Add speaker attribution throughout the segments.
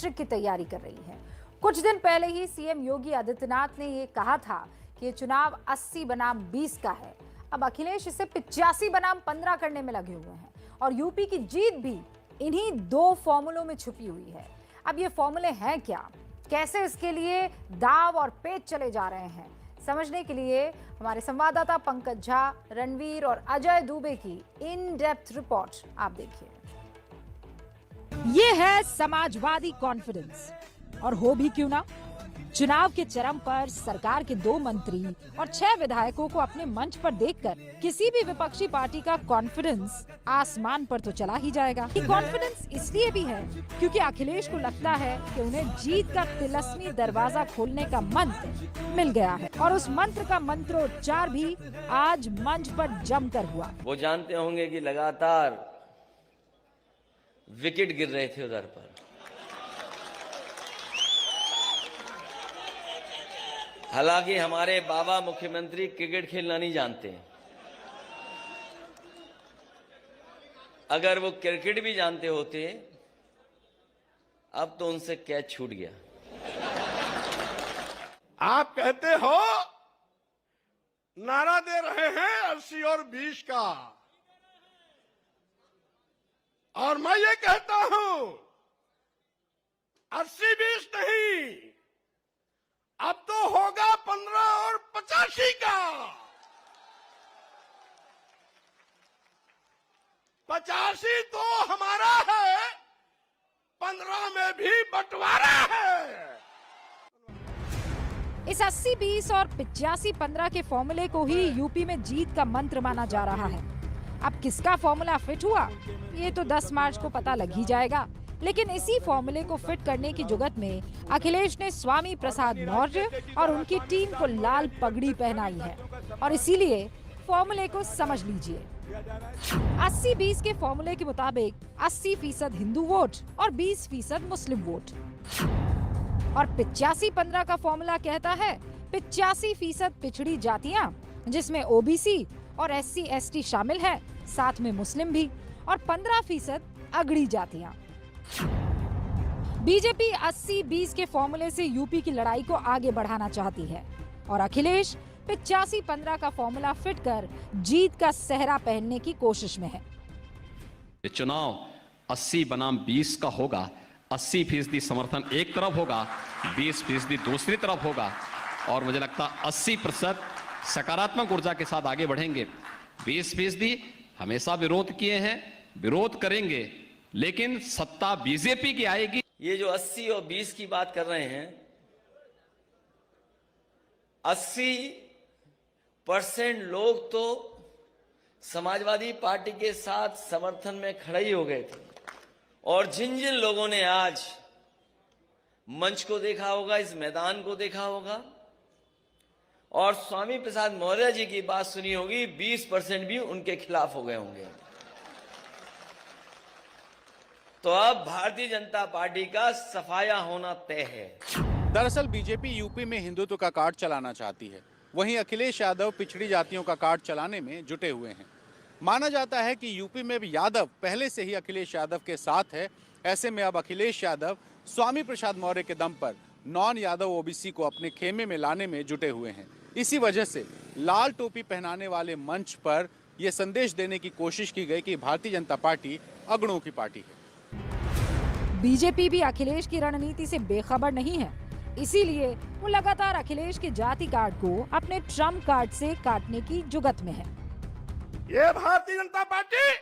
Speaker 1: Hat trick की तैयारी कर रही है। कुछ दिन पहले ही सीएम योगी आदित्यनाथ ने ये कहा था कि ये चुनाव 80 बनाम 20 का है। अब अखिलेश इसे 85 बनाम 15 करने में लगे हुए हैं और यूपी की जीत भी इन्हीं दो फॉर्मूलों में छुपी हुई है। अब ये फॉर्मूले हैं क्या, कैसे इसके लिए दाव और पेच चले जा रहे हैं, समझने के लिए हमारे संवाददाता पंकज झा, रणवीर और अजय दुबे की इन डेप्थ रिपोर्ट आप देखिए। ये है समाजवादी कॉन्फिडेंस, और हो भी क्यों ना। चुनाव के चरम पर सरकार के 2 मंत्री और 6 विधायकों को अपने मंच पर देखकर किसी भी विपक्षी पार्टी का कॉन्फिडेंस आसमान पर तो चला ही जाएगा। ये कॉन्फिडेंस इसलिए भी है क्योंकि अखिलेश को लगता है कि उन्हें जीत का तिलस्मी दरवाजा खोलने का मंत्र मिल गया है, और उस मंत्र का मंत्रोच्चार भी आज मंच पर जमकर हुआ।
Speaker 2: वो जानते होंगे कि लगातार विकेट गिर रहे थे उधर पर। हालांकि हमारे बाबा मुख्यमंत्री क्रिकेट खेलना नहीं जानते हैं। अगर वो क्रिकेट भी जानते होते अब तो उनसे कैच छूट गया।
Speaker 3: आप कहते हो नारा दे रहे हैं 80 और 20 का, और मैं ये कहता हूं 80-20 नहीं, अब तो होगा 15 और 85 का। 85 तो हमारा है, 15 में भी बंटवारा है।
Speaker 1: इस 80-20 और 85-15 के फॉर्मूले को ही यूपी में जीत का मंत्र माना जा रहा है। अब किसका फॉर्मूला फिट हुआ ये तो 10 मार्च को पता लग ही जाएगा, लेकिन इसी फॉर्मूले को फिट करने की जुगत में अखिलेश ने स्वामी प्रसाद मौर्य और उनकी टीम को लाल पगड़ी पहनाई है, और इसीलिए फॉर्मूले को समझ लीजिए। 80-20 के फॉर्मूले के मुताबिक 80% हिंदू वोट और 20% मुस्लिम वोट, और 85-15 का फॉर्मूला कहता है 85% पिछड़ी जातियां, जिसमें ओबीसी और SC/ST शामिल है, साथ में मुस्लिम भी, और 15% अगड़ी जातियां। बीजेपी 80-20 के फॉर्मूले से यूपी की लड़ाई को आगे बढ़ाना चाहती है, और अखिलेश 85-15 का फॉर्मूला फिट कर जीत का सेहरा पहनने की कोशिश में है।
Speaker 4: ये चुनाव 80 बनाम 20 का होगा। 80% समर्थन एक तरफ होगा, 20% दूसरी तरफ होगा, और मुझे लगता 80% सकारात्मक ऊर्जा के साथ आगे बढ़ेंगे। 20% हमेशा विरोध किए हैं, विरोध करेंगे, लेकिन सत्ता बीजेपी की आएगी।
Speaker 2: ये जो 80 और 20 की बात कर रहे हैं, 80% लोग तो समाजवादी पार्टी के साथ समर्थन में खड़े ही हो गए थे, और जिन जिन लोगों ने आज मंच को देखा होगा, इस मैदान को देखा होगा, और स्वामी प्रसाद मौर्य जी की बात सुनी होगी, 20% भी उनके खिलाफ हो गए होंगे। तो अब भारतीय जनता पार्टी का सफाया होना तय है।
Speaker 5: दरअसल बीजेपी यूपी में हिंदुत्व का कार्ड चलाना चाहती है, वहीं अखिलेश यादव पिछड़ी जातियों का कार्ड चलाने में जुटे हुए हैं। माना जाता है कि यूपी में भी यादव पहले से ही अखिलेश यादव के साथ है। ऐसे में अब अखिलेश यादव स्वामी प्रसाद मौर्य के दम पर नॉन यादव ओबीसी को अपने खेमे में लाने में जुटे हुए हैं। इसी वजह से लाल टोपी पहनाने वाले मंच पर यह संदेश देने की कोशिश की गई कि भारतीय जनता पार्टी अगड़ों की पार्टी है।
Speaker 1: बीजेपी भी अखिलेश की रणनीति से बेखबर नहीं है, इसीलिए वो लगातार अखिलेश के जाति कार्ड को अपने ट्रम्प कार्ड से काटने की जुगत में है।
Speaker 3: ये भारतीय जनता पार्टी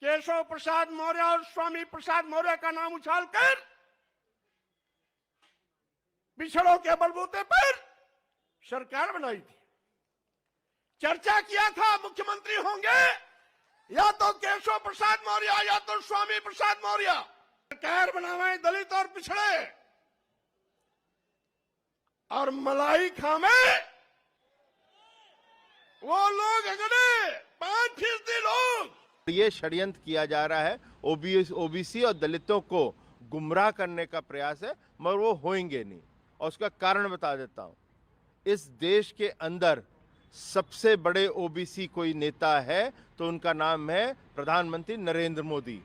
Speaker 3: केशव प्रसाद मौर्य और स्वामी प्रसाद मौर्य का नाम उछालकर पिछड़ों के बलबूते पर सरकार बनाई थी। चर्चा किया था मुख्यमंत्री होंगे या तो केशव प्रसाद मौर्य या तो स्वामी प्रसाद मौर्य। सरकार बनावे दलित और पिछड़े, और मलाई खामे वो लोग अगड़े 5% लोग।
Speaker 6: ये षड्यंत्र किया जा रहा है, ओबीसी और दलितों को गुमराह करने का प्रयास है, मगर वो होंगे नहीं। और उसका कारण बता देता हूं, इस देश के अंदर सबसे बड़े ओबीसी कोई नेता है तो उनका नाम है प्रधानमंत्री नरेंद्र मोदी।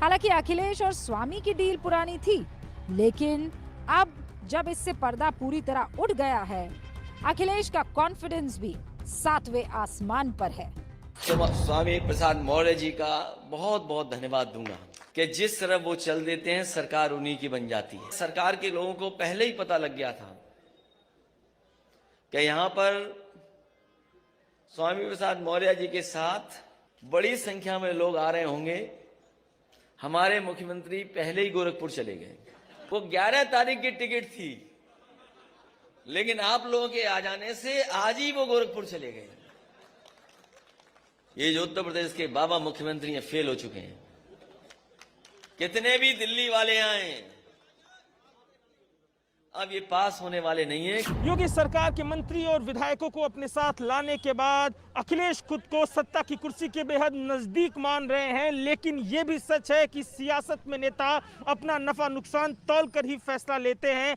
Speaker 1: हालांकि अखिलेश और स्वामी की डील पुरानी थी, लेकिन अब जब इससे पर्दा पूरी तरह उठ गया है, अखिलेश का कॉन्फिडेंस भी 7वें आसमान पर है।
Speaker 2: स्वामी प्रसाद मौर्य जी का बहुत बहुत धन्यवाद दूंगा कि जिस तरह वो चल देते हैं सरकार उन्हीं की बन जाती है। सरकार के लोगों को पहले ही पता लग गया था कि यहाँ पर स्वामी प्रसाद मौर्य जी के साथ बड़ी संख्या में लोग आ रहे होंगे। हमारे मुख्यमंत्री पहले ही गोरखपुर चले गए। वो 11 तारीख की टिकट थी, लेकिन आप लोगों के आ जाने से आज ही वो गोरखपुर चले गए। ये जो उत्तर प्रदेश के बाबा मुख्यमंत्री हैं फेल हो चुके हैं। कितने भी दिल्ली वाले आए, अब ये पास होने वाले नहीं है।
Speaker 7: योगी सरकार के मंत्री और विधायकों को अपने साथ लाने के बाद अखिलेश खुद को सत्ता की कुर्सी के बेहद नजदीक मान रहे हैं, लेकिन ये भी सच है कि सियासत में नेता अपना नफा नुकसान तौल कर ही फैसला लेते हैं।